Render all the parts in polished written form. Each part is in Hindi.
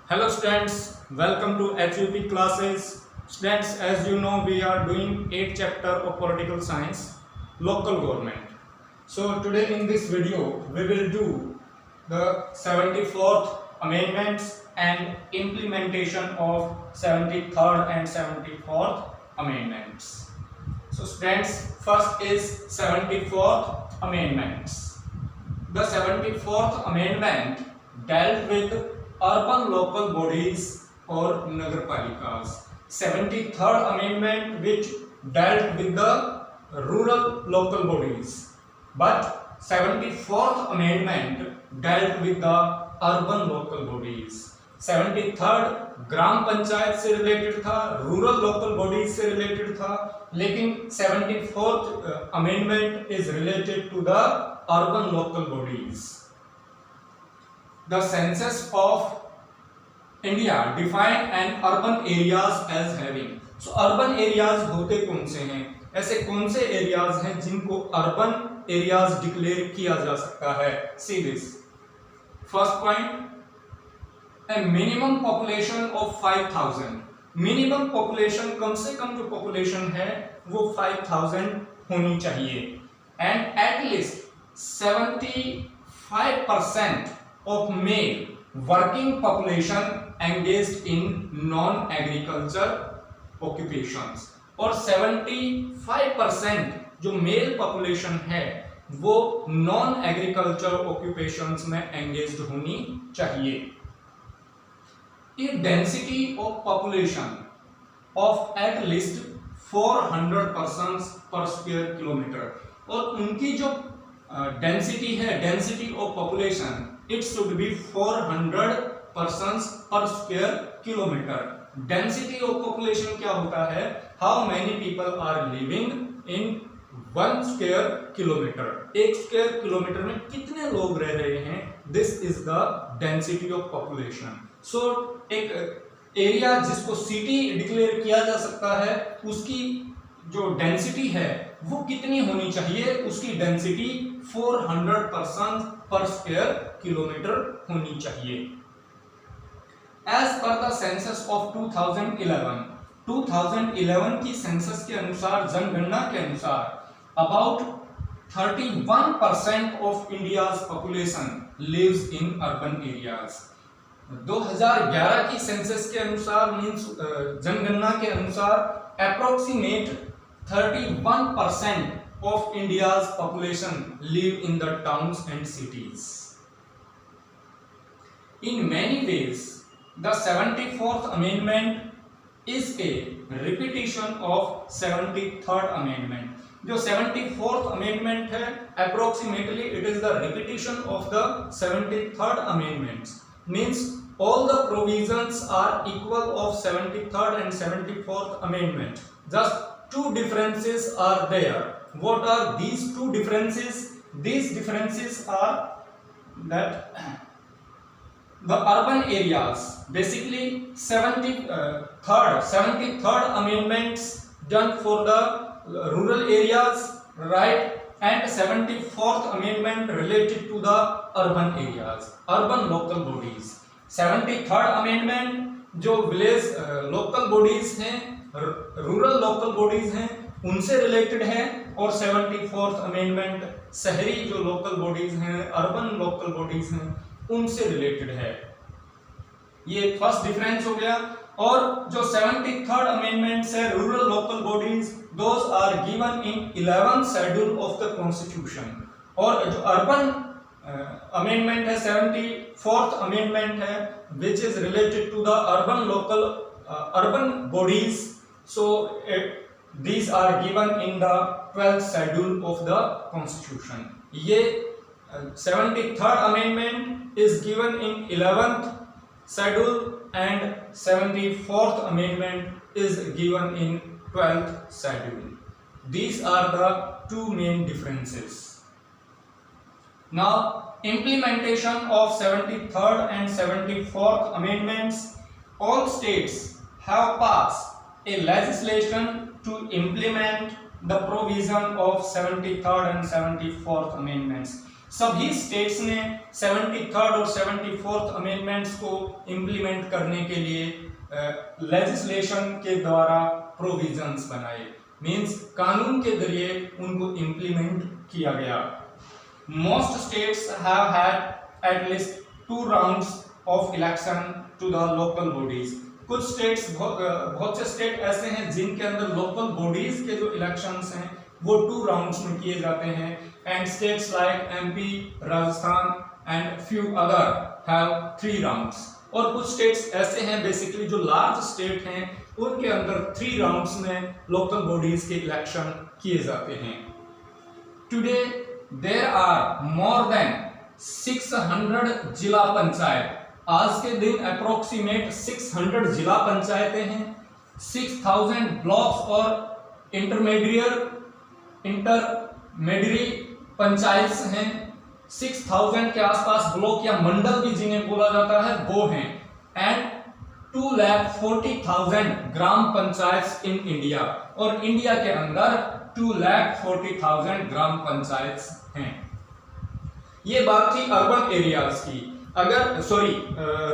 Hello students, welcome to HUP classes. Students, as you know, we are doing 8th chapter of political science, local government. So today in this video, we will do the 74th amendments and implementation of 73rd and 74th amendments. So students, first is 74th amendments. The 74th amendment dealt with urban local bodies or nagarpalikas. 73rd amendment which dealt with the rural local bodies, but 74th amendment dealt with the urban local bodies. 73rd ग्राम पंचायत से रिलेटेड था, रूरल लोकल बॉडीज से रिलेटेड था, लेकिन 74th amendment is related to the urban local bodies. The census of India defined an urban areas as having. So urban areas होते कौन से हैं? ऐसे कौन से areas हैं जिनको urban areas declare किया जा सकता है? See this. First point, a minimum population of 5,000. Minimum population कम से कम जो population है वो 5,000 होनी चाहिए. And at least 75% of male working population engaged in non-agriculture occupations और 75% जो मेल पॉपुलेशन है वो नॉन एग्रीकल्चर ऑक्यूपेशंस में एंगेज्ड होनी चाहिए. Density of population of at least 400 persons per square kilometer और उनकी जो डेंसिटी है, density of population, it should be 400 persons per square kilometer. Density of population क्या होता है? How many people are living in 1 square kilometer. 1 square kilometer में कितने लोग रह रहे हैं? This is the density of population. So एक एरिया जिसको सिटी डिक्लेयर किया जा सकता है उसकी जो डेंसिटी है वो कितनी होनी चाहिए? उसकी density 400 persons per square kilometer होनी चाहिए. As per the census of 2011 की सेंसस के अनुसार, जनगणना के अनुसार, about 31% of India's population lives in urban areas. 2011 की सेंसस के अनुसार, मींस जनगणना के अनुसार, approximate 31% of India's population live in the towns and cities. In many ways, the 74th amendment is a repetition of 73rd amendment. जो 74th amendment है, approximately it is the repetition of the 73rd amendments. Means all the provisions are equal of 73rd and 74th amendment. Just two differences are there. What are these two differences? These differences are that the urban areas, basically 73rd amendments done for the rural areas, right? And 74th amendment related to the urban areas, urban local bodies. 73rd amendment जो विलेज लोकल बॉडीज हैं, रूरल लोकल बॉडीज हैं, उनसे रिलेटेड है, और 74th अमेंडमेंट शहरी जो लोकल बॉडीज हैं, अर्बन लोकल बॉडीज हैं, उनसे रिलेटेड है. ये फर्स्ट डिफरेंस हो गया. और जो 73rd अमेंडमेंट है, rural local bodies, those are given in 11th schedule of the constitution. और जो अर्बन अमेंडमेंट है, 74th अमेंडमेंट है, which is related to the urban local urban bodies, so these are given in the 12th schedule of the constitution. ये 73rd amendment is given in 11th schedule and 74th amendment is given in 12th schedule. These are the two main differences. Now implementation of 73rd and 74th amendments. All states have passed a legislation to implement the provision of 73rd and 74th amendments. सभी स्टेट्स ने 73rd और 74th अमेंडमेंट्स को इम्प्लीमेंट करने के लिए लेजिस्लेशन के द्वारा प्रोविजंस बनाए, मींस कानून के जरिए उनको इम्प्लीमेंट किया गया। Most states have had at least 2 rounds of election to the local bodies. कुछ स्टेट्स, बहुत से स्टेट ऐसे हैं जिनके अंदर लोकल बॉडीज के जो इलेक्शंस हैं वो 2 राउंड्स में किए जाते हैं, and states like MP, Rajasthan and few other have 3 rounds. और कुछ स्टेट्स ऐसे हैं बेसिकली जो लार्ज स्टेट हैं उनके अंदर 3 राउंड्स में लोकल बॉडीज के इलेक्शन किए जाते हैं। Today there are more than 600 जिला पंचायत। आज के दिन अप्रोक्सीमेट 600 जिला पंचायतें हैं, 6000 ब्लॉक्स और इंटरमेडियरी पंचायत हैं, 6000 के आसपास ब्लॉक या मंडल भी जिन्हें बोला जाता है वो हैं, and 2,40,000 gram panchayat in India. और इंडिया के अंदर 2,40,000 ग्राम पंचायत हैं। ये बात थी अर्बन एरियाज की। अगर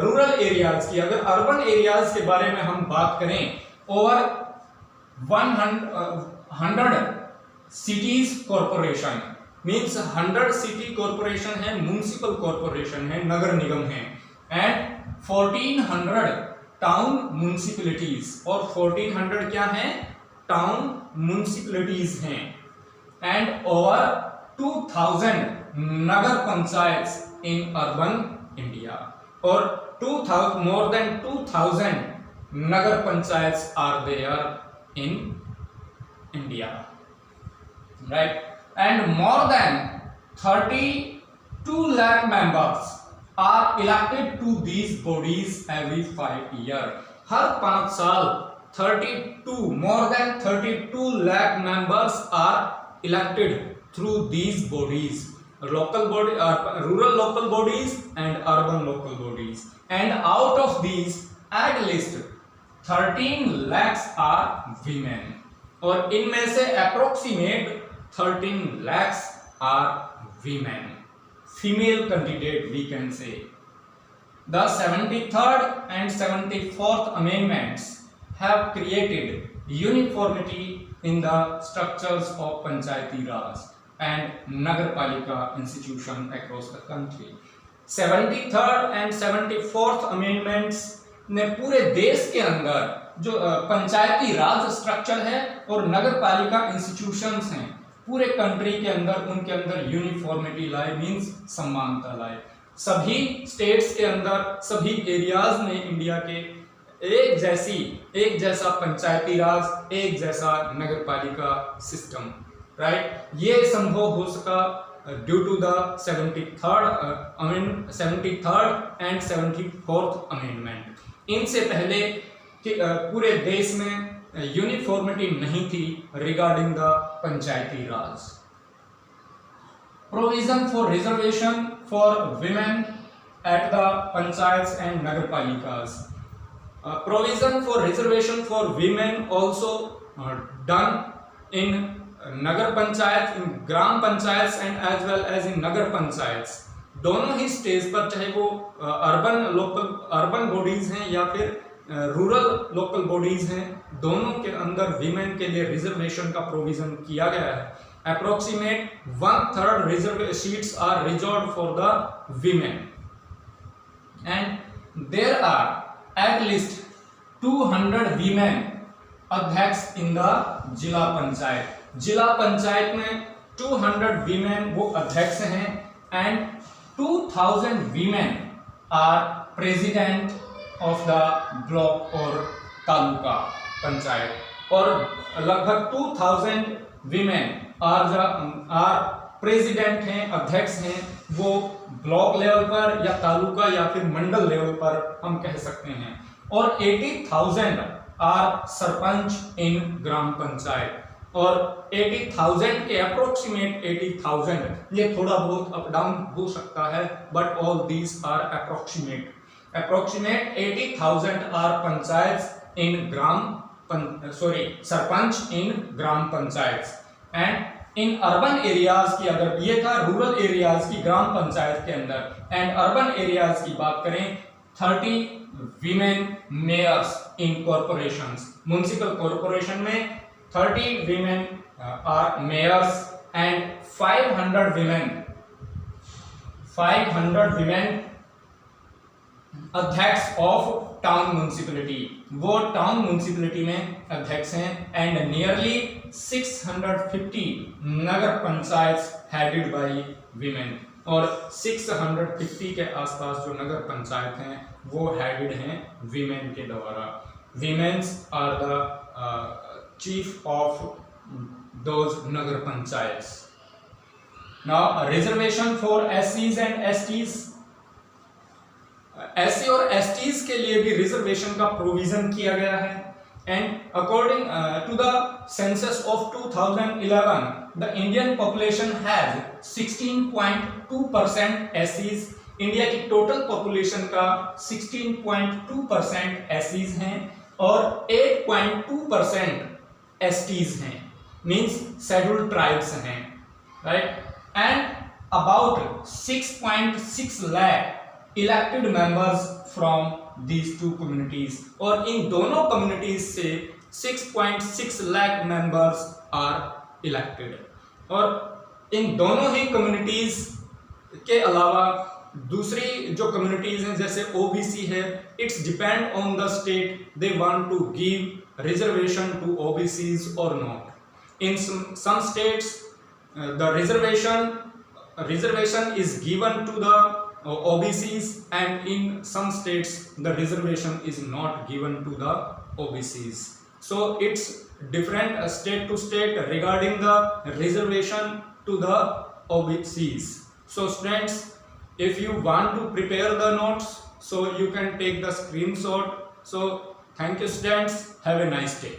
रूरल एरियाज की, अगर अर्बन एरियाज के बारे में हम बात करें, over 100 cities corporation, means 100 city corporation है, म्युनिसिपल कॉर्पोरेशन है, नगर निगम है, एंड 1400 टाउन म्युनिसिपैलिटीज। और 1400 क्या है? टाउन म्युनिसिपैलिटीज हैं, and over 2000 nagar panchayat in urban India. और more than 2000 nagar panchayat are there in India, right? And more than 32 lakh members are elected to these bodies every 5 years. हर 5 साल more than 32 lakh members are elected through these bodies. Local body, rural local bodies and urban local bodies, and out of these at least 13 lakhs are women, और इनमें से approximate 13 lakhs are women, female candidate we can say. The 73rd and 74th amendments have created uniformity in the structures of Panchayati Raj and Nagarpalika institution across the country. 73rd and 74th amendments ने पूरे देश के अंदर जो पंचायती राज स्ट्रक्चर है और नगरपालिका इंस्टीट्यूशंस हैं पूरे कंट्री के अंदर, उनके अंदर यूनिफॉर्मिटी लाए, मींस समानता लाए। सभी स्टेट्स के अंदर, सभी एरियाज में इंडिया के एक जैसा पंचायती राज, एक जैसा नगरपालिका सिस्टम, राइट? ये संभव हो सका due to the 73rd and 74th amendment. इनसे पहले पूरे देश में यूनिफॉर्मिटी नहीं थी regarding the panchayati raj. Provision for reservation for women at the panchayat and nagarpalikas. Provision for reservation for women also done in nagar panchayat, in gram panchayat and as well as in nagar panchayat. दोनों ही स्टेज पर, चाहे वो अर्बन बॉडीज हैं या फिर रूरल लोकल बॉडीज हैं, दोनों के अंदर विमेन के लिए रिजर्वेशन का प्रोविजन किया गया है। Approximate 1/3 reserve seats are reserved for the women, and there are at least 200 women अध्यक्ष इन द जिला पंचायत। जिला पंचायत में 200 वीमेन वो अध्यक्ष हैं, and 2000 women are president of the block और तालुका पंचायत, और लगभग 2000 वीमेन आर प्रेसिडेंट हैं, अध्यक्ष हैं, वो ब्लॉक लेवल पर या तालुका या फिर मंडल लेवल पर हम कह सकते हैं, और 80,000 आर सरपंच इन ग्राम पंचायत। और 80,000 के अप्रोक्सीमेट 80,000, ये थोड़ा बहुत अप डाउन हो सकता है, but all these are approximate 80,000 are panchayat in sarpanch in gram panchayat, and in urban areas की, अगर ये था रूरल एरियाज की ग्राम पंचायत के अंदर, एंड अर्बन एरियाज की बात करें 30 women mayors in corporations. Municipal corporation में 30 women are mayors and 500 women अध्यक्ष ऑफ टाउन म्युनिसिपैलिटी, वो टाउन म्युनिसिपैलिटी में अध्यक्ष हैं। And nearly 650 nagar panchayat headed by women, और 650 के आसपास जो नगर पंचायत हैं वो हेडेड हैं वीमेन के द्वारा। Women's are the chief of those nagar panchayat. Now reservation for SCs and STs, SC और STs के लिए भी रिजर्वेशन का प्रोविजन किया गया है। And according to the census of 2011 the Indian population has 16.2% SCs। India की टोटल पॉपुलेशन का 16.2% SCs हैं और 8.2% STs हैं, मींस शेड्यूल्ड ट्राइब्स हैं, right. And about 6.6 lakh elected members from these two communities, और इन दोनों कम्युनिटीज से 6.6 लाख मेंबर्स आर इलेक्टेड। और इन दोनों ही कम्युनिटीज के अलावा दूसरी जो कम्युनिटीज हैं जैसे OBC है, it's depend on the state they want to give reservation to OBCs और not. In some states the reservation is given to the OBCs, and in some states the reservation is not given to the OBCs. So it's different state to state regarding the reservation to the OBCs. So students, if you want to prepare the notes, so you can take the screenshot. So thank you students, have a nice day.